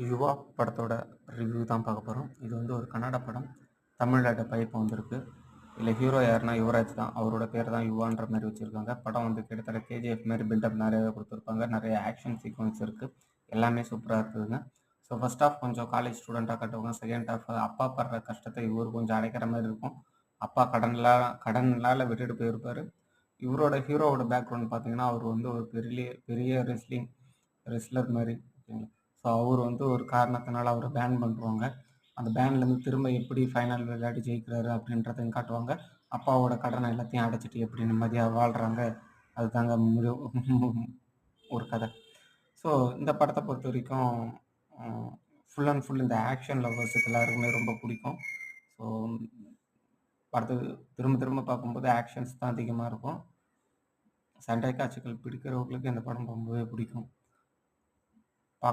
யுவா படத்தோட ரிவ்யூ தான் பார்க்க போகிறோம். இது வந்து ஒரு கன்னட படம். தமிழ்ல டப் ஆகி இப்போ வந்திருக்கு. இதில் ஹீரோ யாருன்னா யுவராஜ் தான். அவரோட பேர் தான் யுவான்ற மாதிரி வச்சுருக்காங்க. படம் வந்து கிட்டத்தட்ட கேஜிஎஃப் மாதிரி பில்டப் நிறையவே கொடுத்துருப்பாங்க. நிறைய ஆக்ஷன் சீக்வன்ஸ் இருக்குது. எல்லாமே சூப்பராக இருக்குதுங்க. ஸோ ஃபர்ஸ்ட் ஆஃப் கொஞ்சம் காலேஜ் ஸ்டூடெண்ட்டாக கட்டுவாங்க. செகண்ட் ஆஃப் அப்பா படுற கஷ்டத்தை இவர் கொஞ்சம் அடைக்கிற மாதிரி இருக்கும். அப்பா கடனால் விட்டுட்டு போயிருப்பார். இவரோட ஹீரோவோட பேக்ரவுண்ட் பார்த்தீங்கன்னா, அவர் வந்து ஒரு பெரிய பெரிய ரெஸ்லர் மாதிரி. ஓகேங்களா? ஸோ அவர் வந்து ஒரு காரணத்தினால அவரை பேன் பண்ணுவாங்க. அந்த பேன்லேருந்து திரும்ப எப்படி ஃபைனல் விளையாடி ஜெயிக்கிறாரு அப்படின்றதையும் காட்டுவாங்க. அப்பாவோட கடனை எல்லாத்தையும் அடைச்சிட்டு எப்படி நிம்மதியாக வாழ்கிறாங்க, அதுதாங்க ஒரு கதை. ஸோ இந்த படத்தை பொறுத்த வரைக்கும் ஃபுல் அண்ட் ஃபுல் இந்த ஆக்ஷன் லவ்வர்ஸுக்கு எல்லாருக்குமே ரொம்ப பிடிக்கும். ஸோ படத்தை திரும்ப திரும்ப பார்க்கும்போது ஆக்ஷன்ஸ் தான் அதிகமாக இருக்கும். சண்டை காட்சிகள் பிடிக்கிறவங்களுக்கு இந்த படம் ரொம்பவே பிடிக்கும்.